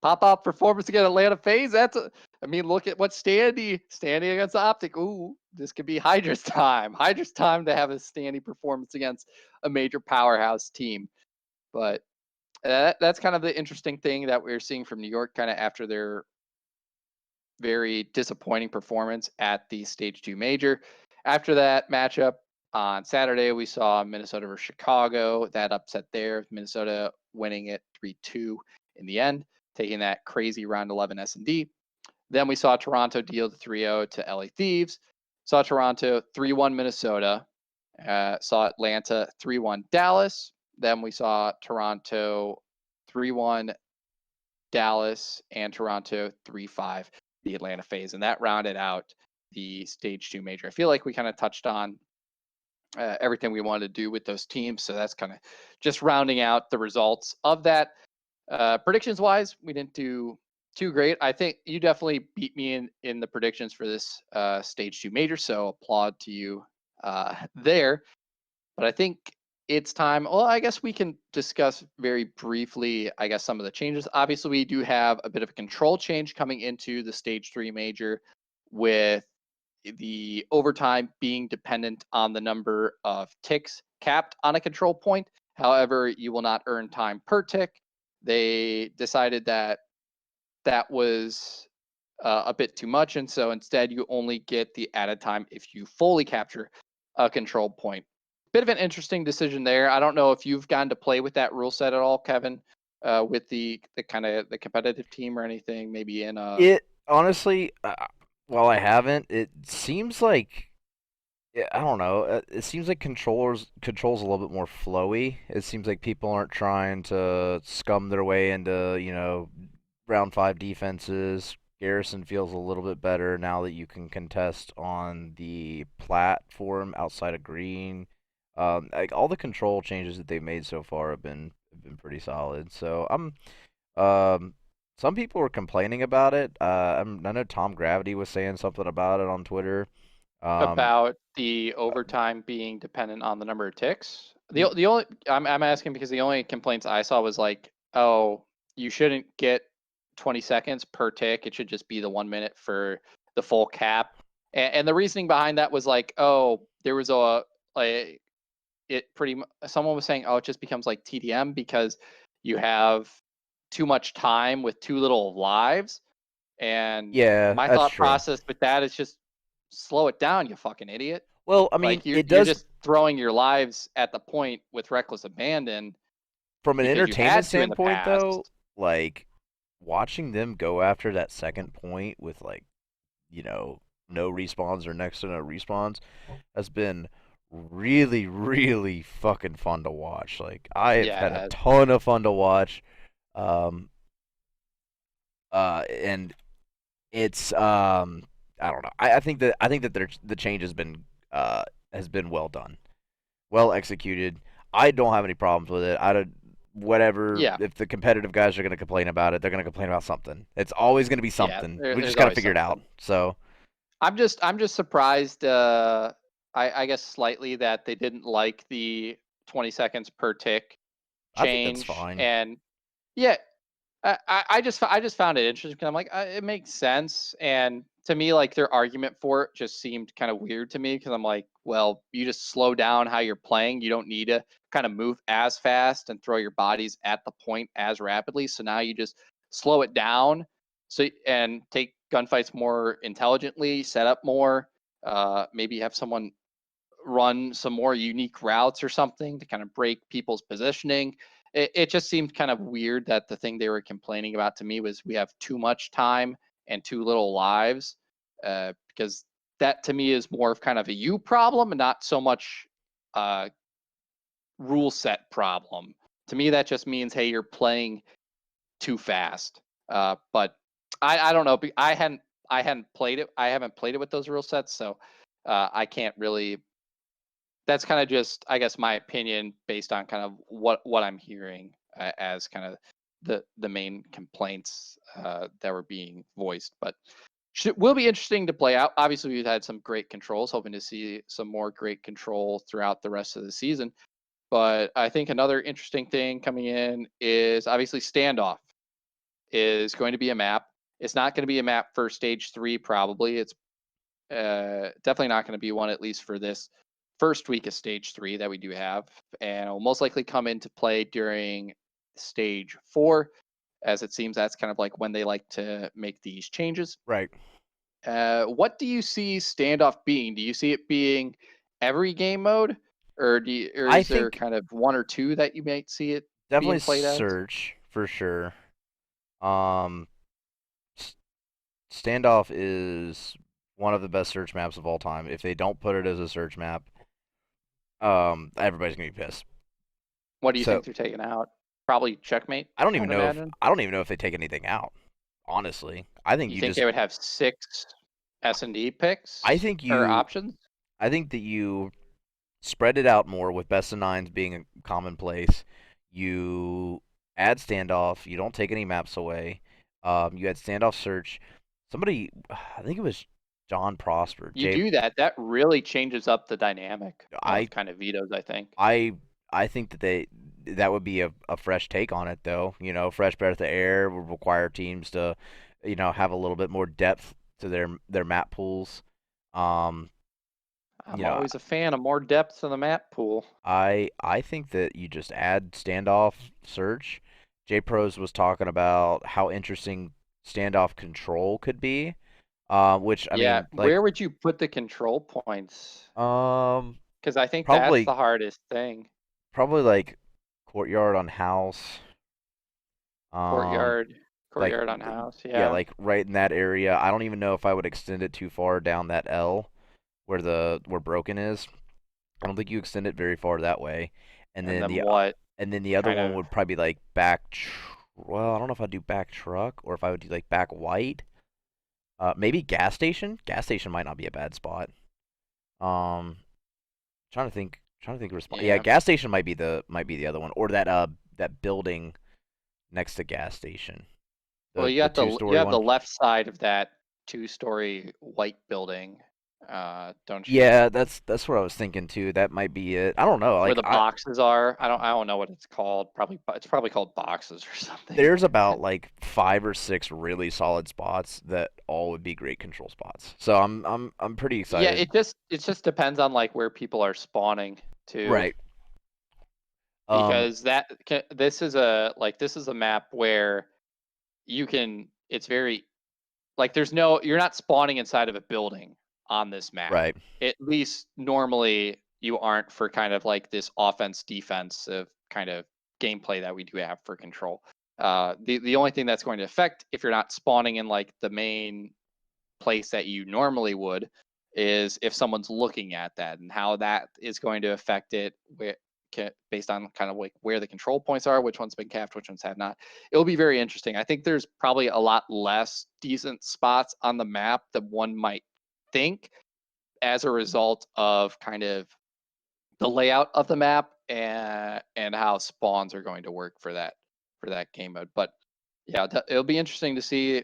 pop out performance against Atlanta FaZe. I mean, look at what standing against Optic. Ooh, this could be Hydra's time. Hydra's time to have a standing performance against a major powerhouse team. But that's kind of the interesting thing that we're seeing from New York, kind of after their very disappointing performance at the Stage 2 major. After that matchup on Saturday, we saw Minnesota versus Chicago. That upset there, Minnesota winning it 3-2 in the end, taking that crazy round 11 S&D. Then we saw Toronto deal the 3-0 to LA Thieves. Saw Toronto 3-1 Minnesota. Saw Atlanta 3-1 Dallas. Then we saw Toronto 3-1 Dallas and Toronto 3-5 the Atlanta FaZe, and that rounded out the Stage 2 major. I feel like we kind of touched on everything we wanted to do with those teams, so that's kind of just rounding out the results of that. Predictions wise, we didn't do too great. I think you definitely beat me in the predictions for this Stage 2 major, so applaud to you there. But I think it's time. Well, I guess we can discuss very briefly, I guess, some of the changes. Obviously, we do have a bit of a control change coming into the Stage 3 major with the overtime being dependent on the number of ticks capped on a control point. However, you will not earn time per tick. They decided that that was a bit too much, and so instead you only get the added time if you fully capture a control point. Bit of an interesting decision there. I don't know if you've gotten to play with that rule set at all, Kevin, with the kind of the competitive team or anything, maybe in a it honestly, while I haven't, it seems like yeah, I don't know. It seems like controls a little bit more flowy. It seems like people aren't trying to scum their way into, round 5 defenses. Garrison feels a little bit better now that you can contest on the platform outside of green. Like all the control changes that they've made so far have been pretty solid. So um some people were complaining about it. I know Tom Gravity was saying something about it on Twitter. Um, about the overtime being dependent on the number of ticks. The only I'm asking because the only complaints I saw was like, oh, you shouldn't get 20 seconds per tick. It should just be the 1 minute for the full cap. And the reasoning behind that was like, oh, there was a someone was saying, oh, it just becomes like TDM because you have too much time with too little lives. And Yeah, my that's thought true. process with that is just slow it down, you fucking idiot. Well, I mean, Like you're it does just throwing your lives at the point with reckless abandon from an because you entertainment had to in the standpoint though, past. like watching them go after that second point with like, no respawns or next to no respawns has been really, really fucking fun to watch. Like I have had a Yeah, ton of fun to watch. Um and it's I don't know. I think that the change has been well done, well executed. I don't have any problems with it. I don't. Whatever. yeah, If the competitive guys are going to complain about it, they're going to complain about something. It's always going to be yeah. something. We just There's got to always figure it out. something. So I'm just surprised. I guess slightly that they didn't like the 20 seconds per tick I think that's change. fine. And yeah, I just found it interesting because I'm like, it makes sense. And to me, like their argument for it just seemed kind of weird to me because I'm like, well, you just slow down how you're playing. You don't need to kind of move as fast and throw your bodies at the point as rapidly. So now you just slow it down, and take gunfights more intelligently, set up more. Maybe have someone run some more unique routes or something to kind of break people's positioning. It just seemed kind of weird that the thing they were complaining about to me was we have too much time and too little lives, because that to me is more of kind of a you problem and not so much a rule set problem. To me, that just means, hey, you're playing too fast. But I don't know. I hadn't played it. I haven't played it with those rule sets, so I can't really. That's kind of just, I guess, my opinion based on kind of what I'm hearing as kind of the main complaints that were being voiced. But will be interesting to play out. Obviously, we've had some great controls. Hoping to see some more great control throughout the rest of the season. But I think another interesting thing coming in is obviously standoff is going to be a map. It's not going to be a map for stage 3, probably. It's definitely not going to be one, at least for this first week of stage 3 that we do have. And it will most likely come into play during stage 4, as it seems that's kind of like when they like to make these changes. right. What do you see standoff being? Do you see it being every game mode, or I is there think kind of one or two that you might see it definitely being played as? search for sure. Um, Standoff is one of the best search maps of all time. If they don't put it as a search map, everybody's gonna be pissed. What do you So think they're taking out? Probably checkmate, I don't I even would know if imagine. I don't even know if they take anything out. Honestly, I think You you think just they would have 6 S&D I picks think or you options? I think that you spread it out more with best of nines being a commonplace. You add standoff. You don't take any maps away. You add standoff search. Somebody, I think it was John Prosper. You do that, that really changes up the dynamic I of kind of vetoes, I think. I I think that would be a fresh take on it though. Fresh breath of air would require teams to, have a little bit more depth to their map pools. Um, I'm you know, always a fan of more depth in the map pool. I think that you just add standoff search. J Pros was talking about how interesting standoff control could be. Which I Yeah, mean, like, where would you put the control points? um, Because I think that's probably the hardest thing. probably like courtyard on house. Um, Courtyard, like courtyard on house, yeah, yeah. like right in that area. I don't even know if I would extend it too far down that L where broken is. I don't think you extend it very far that way. And And then then the what and then the other kind one of, would probably be like back. Well, I don't know if I'd do back truck or if I would do like back white. Maybe gas station. Gas station might not be a bad spot. Um, trying to think. Yeah, yeah. gas station might be the other one, or that building next to gas station. Well, The two you story have the one. left side of that 2-story white building, don't you? Yeah, that's what I was thinking too. That might be it. I don't know. Where Like the boxes are. I don't know what it's called. It's probably called boxes or something. there's about like 5 or 6 really solid spots that all would be great control spots. So I'm pretty Yeah, excited. it just depends on like where people are spawning too. Right. because this is a map where it's very like you're not spawning inside of a building on this map. Right. At least normally you aren't for kind of like this offense defensive kind of gameplay that we do have for control. The only thing that's going to affect if you're not spawning in like the main place that you normally would is if someone's looking at that, and how that is going to affect it based on kind of like where the control points are, which one's been capped, which ones have not. It'll be very interesting. I think there's probably a lot less decent spots on the map than one might think as a result of kind of the layout of the map and how spawns are going to work for that game mode. But yeah, it'll be interesting to see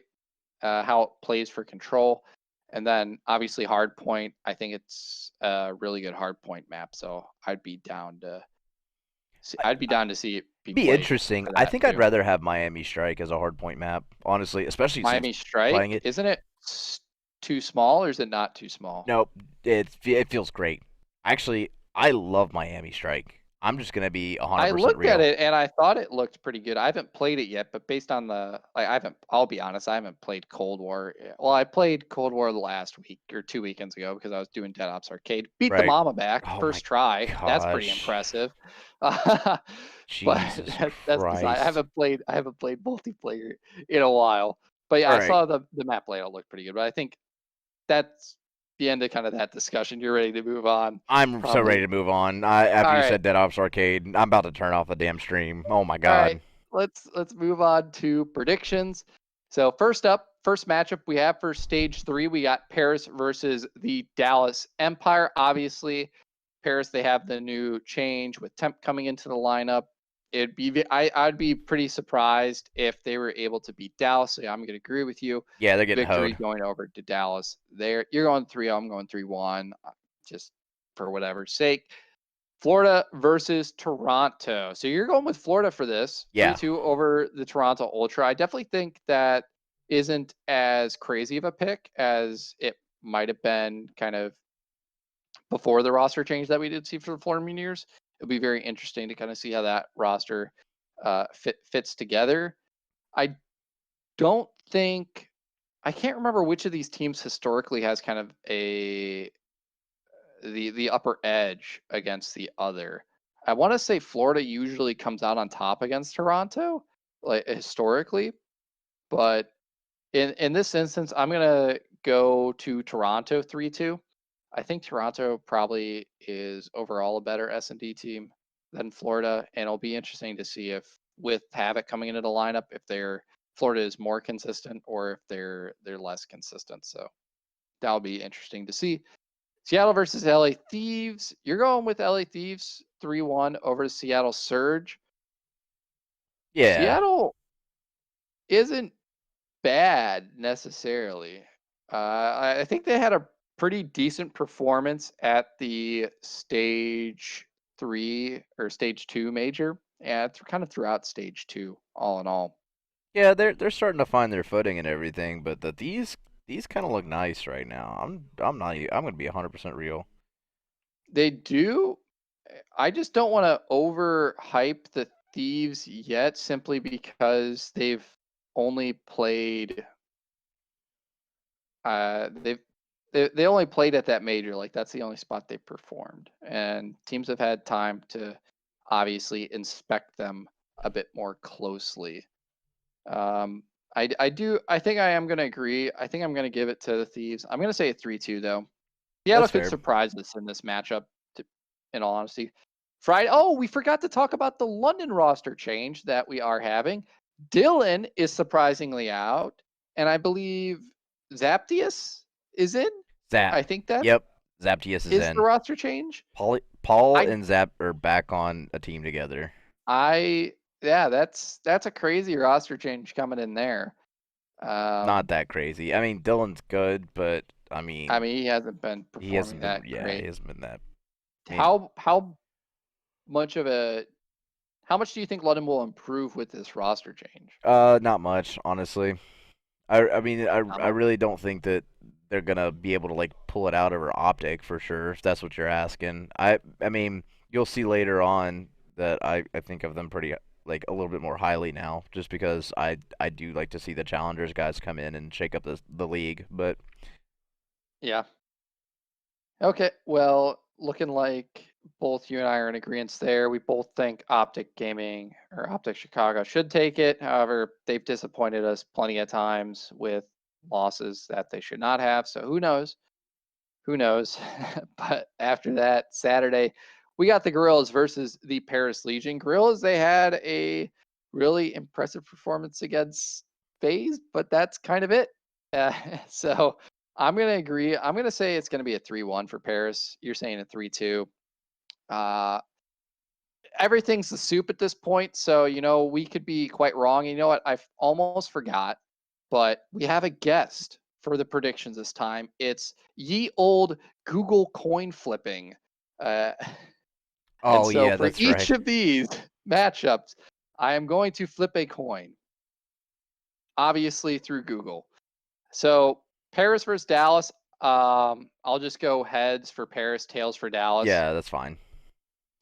how it plays for control. And then obviously hardpoint, I think it's a really good hardpoint map. So I'd be down to see it be interesting. I think too. I'd rather have Miami Strike as a hardpoint map, honestly, especially Miami since Strike, playing it. Isn't it too small, or is it not too small? Nope, it feels great. Actually, I love Miami Strike. I'm just gonna be 100% I looked real. at it and I thought it looked pretty good. I haven't played it yet, but based on I'll be honest, I haven't played Cold War. Well, I played Cold War last week or 2 weekends ago because I was doing Dead Ops Arcade. Beat the mama back Oh first try. gosh. That's pretty impressive. But Jesus that's beside. I Christ. haven't played multiplayer in a while. But yeah, I saw the map layout looked pretty good. But I think that's the end of kind of that discussion. You're ready to move on. I'm so ready to move on. After you said Dead Ops Arcade, I'm about to turn off the damn stream. Oh my god. All right, let's move on to predictions. So first matchup we have for stage 3, we got Paris versus the Dallas Empire. Obviously, Paris, they have the new change with Temp coming into the lineup. I'd be pretty surprised if they were able to beat Dallas. So I'm going to agree with you. Yeah, they're getting victory hoed. Going over to Dallas. You're going 3-0, I'm going 3-1, just for whatever's sake. Florida versus Toronto. So you're going with Florida for this. Yeah. 3-2 over the Toronto Ultra. I definitely think that isn't as crazy of a pick as it might have been kind of before the roster change that we did see for the Florida Mutineers. It'll be very interesting to kind of see how that roster fits together. I can't remember which of these teams historically has kind of the upper edge against the other. I want to say Florida usually comes out on top against Toronto, like historically, but in this instance, I'm gonna go to Toronto 3-2. I think Toronto probably is overall a better S&D team than Florida, and it'll be interesting to see if with Havoc coming into the lineup, if Florida is more consistent or if they're less consistent. So that'll be interesting to see. Seattle versus LA Thieves. You're going with LA Thieves 3-1 over to Seattle Surge. Yeah. Seattle isn't bad necessarily. I think they had a pretty decent performance at the stage 3 or stage 2 major. Yeah, kind of throughout stage 2, all in all. Yeah, they're starting to find their footing and everything, but these kind of look nice right now. I'm gonna be 100% real. They do. I just don't want to overhype the Thieves yet, simply because they've only played. They only played at that major. Like that's the only spot they performed, and teams have had time to obviously inspect them a bit more closely. I think I am going to agree. I think I'm going to give it to the Thieves. I'm going to say a 3-2 though. Seattle could surprise us in this matchup, in all honesty. Friday. Oh, we forgot to talk about the London roster change that we are having. Dylan is surprisingly out, and I believe Zaptius is in. I think that. Yep, Zaptius is in. The roster change? Paul and Zap are back on a team together. That's a crazy roster change coming in there. Not that crazy. I mean, Dylan's good, but I mean, he hasn't been performing that great. Yeah, he hasn't been that. How much do you think London will improve with this roster change? Not much, honestly. I mean, I really don't think that they're gonna be able to like pull it out of her optic for sure. If that's what you're asking, I mean, you'll see later on that I think of them pretty like a little bit more highly now, just because I do like to see the challengers guys come in and shake up the league. But Yeah. Okay. Well, looking like both you and I are in agreement there. We both think Optic Gaming or Optic Chicago should take it. However, they've disappointed us plenty of times with losses that they should not have. So who knows? Who knows? But after that, Saturday, we got the Gorillas versus the Paris Legion. Gorillas, they had a really impressive performance against FaZe, but that's kind of it. So I'm going to agree. I'm going to say it's going to be a 3-1 for Paris. You're saying a 3-2. Uh, Everything's the soup at this point. So, we could be quite wrong. You know what? I almost forgot, but we have a guest for the predictions this time. It's ye old Google coin flipping. Uh, and oh so yeah, for that's each right. of these matchups, I am going to flip a coin, obviously through Google. So Paris versus Dallas. I'll just go heads for Paris, tails for Dallas. Yeah, that's fine.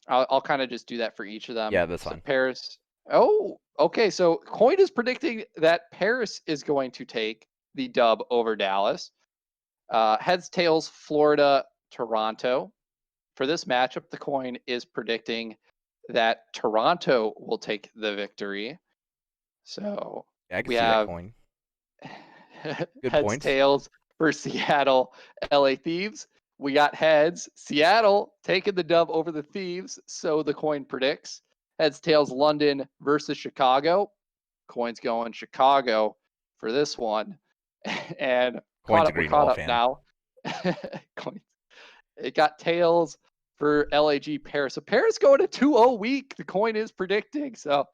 I'll kind of just do that for each of them. Yeah, that's So fine. Paris. Oh, okay. So Coin is predicting that Paris is going to take the dub over Dallas. Heads, tails, Florida, Toronto. For this matchup, the Coin is predicting that Toronto will take the victory. So Yeah, I can we see that have coin. Good heads, points. tails for Seattle, LA Thieves. We got heads, Seattle taking the dub over the Thieves. So the coin predicts. Heads, tails, London versus Chicago. Coin's going Chicago for this one. And Coin's a we're Green caught Wall up fan. now. Coins. It got tails for LAG Paris. So Paris going to 2-0 week. The coin is predicting. So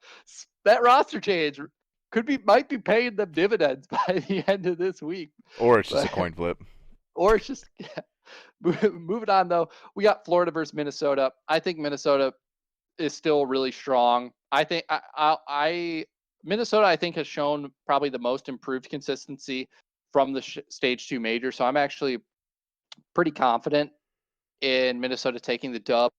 that roster change might be paying them dividends by the end of this week. Or it's just a coin flip. Or it's just moving on though. We got Florida versus Minnesota. I think Minnesota is still really strong. I think Minnesota I think has shown probably the most improved consistency from the stage 2 major. So I'm actually pretty confident in Minnesota taking the dub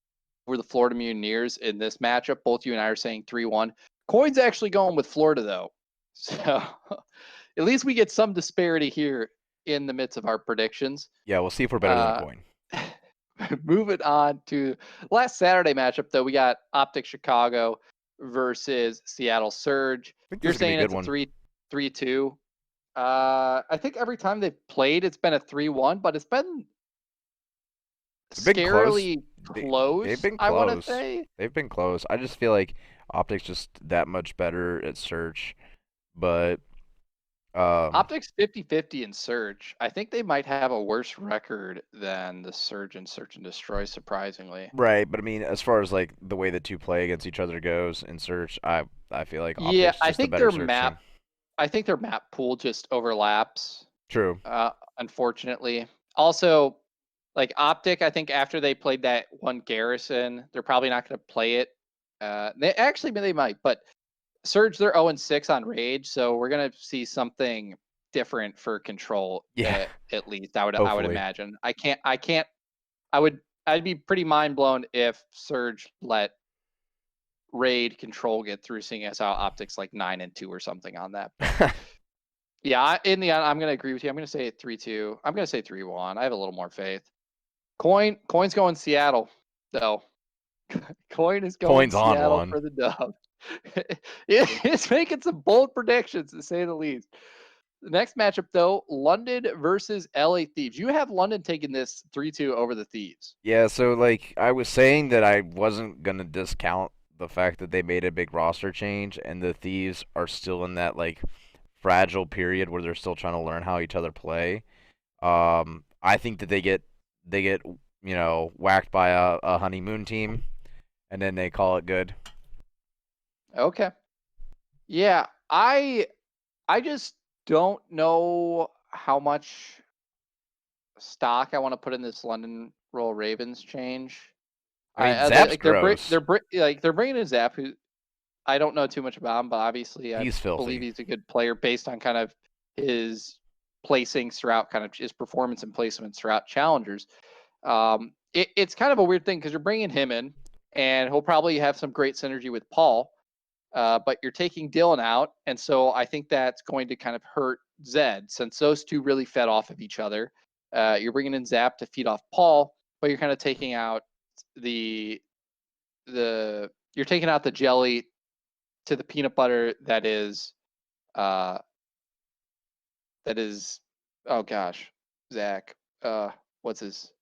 over the Florida Mutineers in this matchup. Both you and I are saying 3-1. Coin's actually going with Florida though. So at least we get some disparity here in the midst of our predictions. Yeah, we'll see if we're better than a coin. Moving on to last Saturday matchup, though, we got Optic Chicago versus Seattle Surge. I think this You're is gonna be saying a good it's a one. 3-2. I think every time they've played, it's been a 3-1, but it's been They've been close. scarily They've close, been I want to close. say. They've been close. I just feel like Optic's just that much better at search, but Optic's 50-50 in Surge. I think they might have a worse record than the Surge and Search and Destroy, surprisingly. right. But I mean, as far as like the way the two play against each other goes in search, I feel like Yeah, Optic's just a better search team. I think their map pool just overlaps. True. Unfortunately. Also, like Optic, I think after they played that one Garrison, they're probably not going to play it. They might, but Surge, they're 0-6 on Rage, so we're going to see something different for Control. Yeah. At least I would Hopefully. imagine. I'd be pretty mind blown if Surge let Raid Control get through, seeing as how Optic's like 9-2 or something on that. But yeah, in the end, I'm going to agree with you. I'm going to say 3-2. I'm going to say 3-1. I have a little more faith. Coin's going Seattle, though. Coin is going Coin's on Seattle one. for the dub. It's making some bold predictions, to say the least. The next matchup, though, London versus LA Thieves. You have London taking this 3-2 over the Thieves. Yeah, so like I was saying that I wasn't gonna discount the fact that they made a big roster change and the Thieves are still in that like fragile period where they're still trying to learn how each other play. I think that they get whacked by a honeymoon team and then they call it good. Okay. Yeah, I just don't know how much stock I want to put in this London Royal Ravens change. I mean, Zap's gross. They're bringing in Zap, who I don't know too much about him, but obviously I He's filthy. believe he's a good player based on kind of his placings throughout, kind of his performance and placements throughout challengers. It's kind of a weird thing because you're bringing him in, and he'll probably have some great synergy with Paul. But you're taking Dylan out, and so I think that's going to kind of hurt Zed, since those two really fed off of each other. You're bringing in Zap to feed off Paul, but you're kind of taking out the jelly to the peanut butter that is oh gosh, Zach. What's his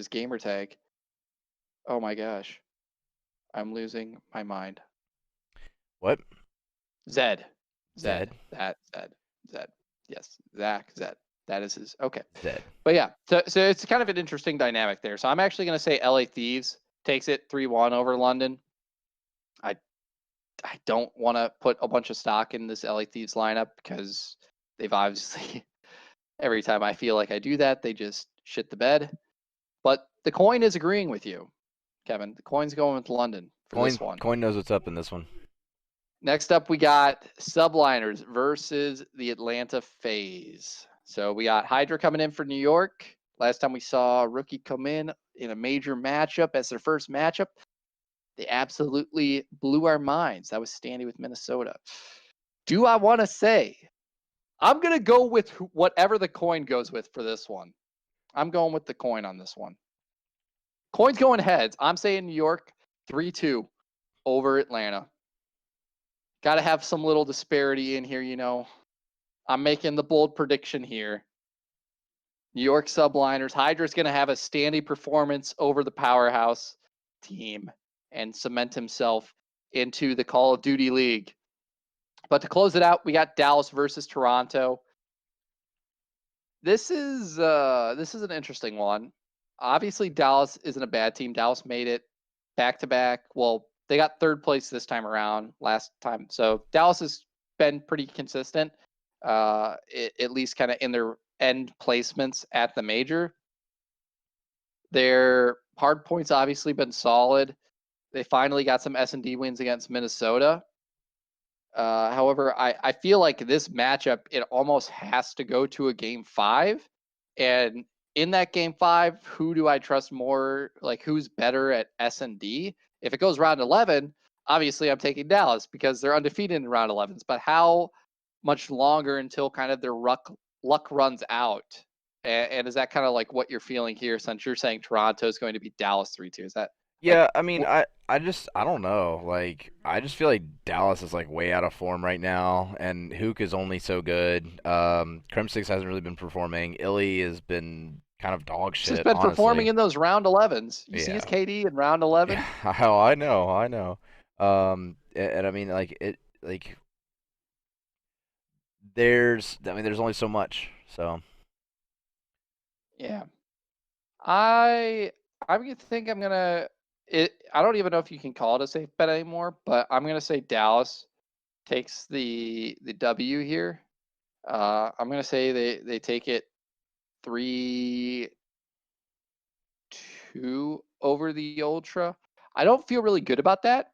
gamer tag? Oh my gosh, I'm losing my mind. What? Zed. Zed. That Zed. Zed. Yes, Zach. Zed. That is his. Okay. Zed. But yeah, so it's kind of an interesting dynamic there. So I'm actually going to say LA Thieves takes it 3-1 over London. I don't want to put a bunch of stock in this LA Thieves lineup because they've obviously, every time I feel like I do that, they just shit the bed. But the coin is agreeing with you, Kevin. The coin's going with London for this one. Coin knows what's up in this one. Next up, we got Subliners versus the Atlanta FaZe. So we got Hydra coming in for New York. Last time we saw a rookie come in a major matchup as their first matchup, they absolutely blew our minds. That was Standy with Minnesota. Do I want to say? I'm going to go with whatever the coin goes with for this one. I'm going with the coin on this one. Coin's going heads. I'm saying New York 3-2 over Atlanta. Got to have some little disparity in here, you know. I'm making the bold prediction here. New York Subliners. Hydra's going to have a standing performance over the powerhouse team and cement himself into the Call of Duty League. But to close it out, we got Dallas versus Toronto. This is an interesting one. Obviously, Dallas isn't a bad team. Dallas made it back-to-back. Well, they got third place this time around last time. So Dallas has been pretty consistent, at least kind of in their end placements at the major. Their hard points obviously been solid. They finally got some S&D wins against Minnesota. However, I feel like this matchup, it almost has to go to a game 5. And in that game 5, who do I trust more? Like, who's better at S&D? If it goes round 11, obviously I'm taking Dallas because they're undefeated in round 11s. But how much longer until kind of their luck runs out? And is that kind of like what you're feeling here, since you're saying Toronto is going to beat Dallas 3-2? Is that? Yeah, I mean, I don't know. Like, I just feel like Dallas is like way out of form right now, and Hook is only so good. Crimsix hasn't really been performing. Illy has been kind of dog shit. He's been honestly. Performing in those round 11s. You see his KD in round 11. Yeah, oh, I know. And I mean, there's only so much. So. Yeah, I think I'm gonna. I don't even know if you can call it a safe bet anymore, but I'm gonna say Dallas takes the W here. I'm gonna say they take it 3-2 over the Ultra. I don't feel really good about that.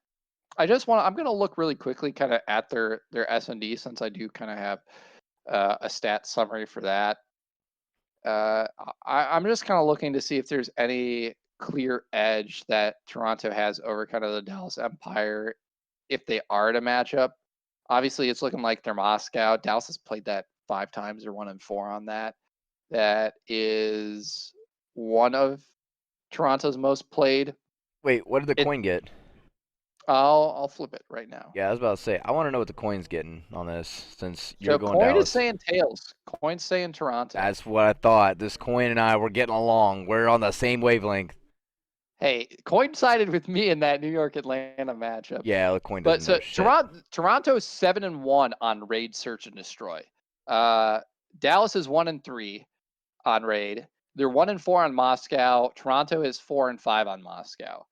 I'm gonna look really quickly kind of at their S&D, since I do kind of have a stat summary for that. I'm just kind of looking to see if there's any clear edge that Toronto has over kind of the Dallas Empire if they are to match up. Obviously, it's looking like they're Moscow. Dallas has played that 5 times. They're 1-4 on that. That is one of Toronto's most played. Wait, what did the coin get? I'll flip it right now. Yeah, I was about to say, I want to know what the coin's getting on this, since you're going Coin Dallas. is saying tails. Coin's saying Toronto. That's what I thought. This coin and I were getting along. We're on the same wavelength. Hey, Coin sided with me in that New York-Atlanta matchup. Yeah, the Coin doesn't know shit. Toronto's 7-1 on raid, search, and destroy. Dallas is 1-3 on raid. They're 1-4 on Moscow. Toronto is 4-5 on Moscow.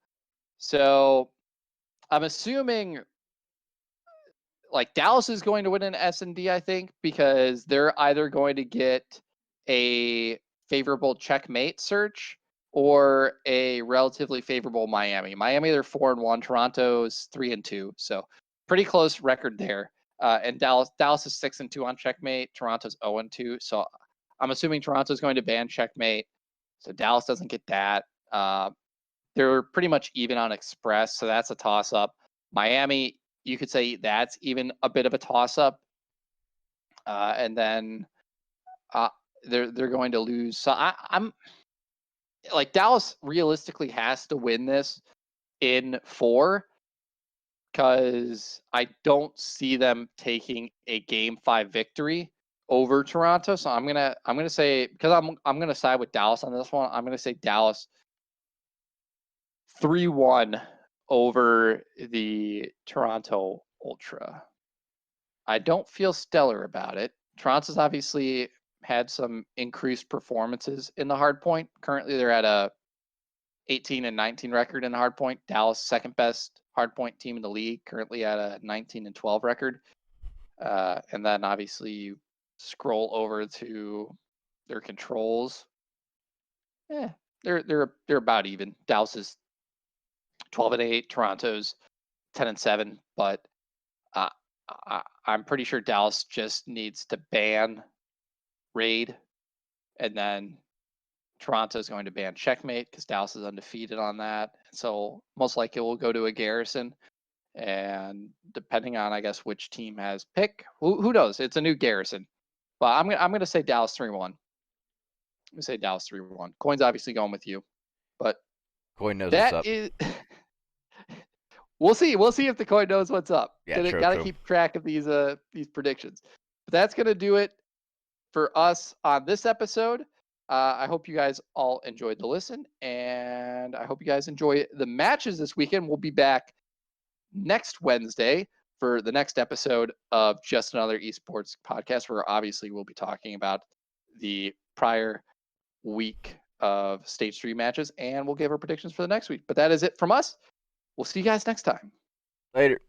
So I'm assuming like Dallas is going to win an S&D, I think, because they're either going to get a favorable checkmate search or a relatively favorable Miami. Miami, they're 4-1. Toronto's 3-2. So pretty close record there. And Dallas is 6-2 on checkmate. Toronto's 0-2. So I'm assuming Toronto's going to ban checkmate. So Dallas doesn't get that. they're pretty much even on Express, so that's a toss-up. Miami, you could say that's even a bit of a toss-up. And then they're going to lose. So I'm like, Dallas realistically has to win this in 4, because I don't see them taking a Game 5 victory over Toronto. So I'm gonna say, because I'm gonna side with Dallas on this one. I'm gonna say Dallas 3-1 over the Toronto Ultra. I don't feel stellar about it. Toronto's obviously had some increased performances in the hardpoint. Currently, they're at a 18-19 record in the hardpoint. Dallas, second best hardpoint team in the league, currently at a 19-12 record. And then obviously you scroll over to their controls. They're about even. Dallas is 12-8. Toronto's 10-7. But I'm pretty sure Dallas just needs to ban Raid, and then Toronto's going to ban Checkmate because Dallas is undefeated on that. And so most likely we'll go to a Garrison. And depending on, I guess, which team has pick, who knows? It's a new Garrison. But I'm gonna say Dallas 3-1. I'm gonna say Dallas 3-1. Coin's obviously going with you, but Coin knows what's up. We'll see. We'll see if the coin knows what's up. Yeah, Gotta keep track of these predictions. But that's gonna do it for us on this episode. I hope you guys all enjoyed the listen, and I hope you guys enjoy the matches this weekend. We'll be back next Wednesday for the next episode of Just Another Esports podcast, where obviously we'll be talking about the prior week of Stage 3 matches, and we'll give our predictions for the next week. But that is it from us. We'll see you guys next time. Later.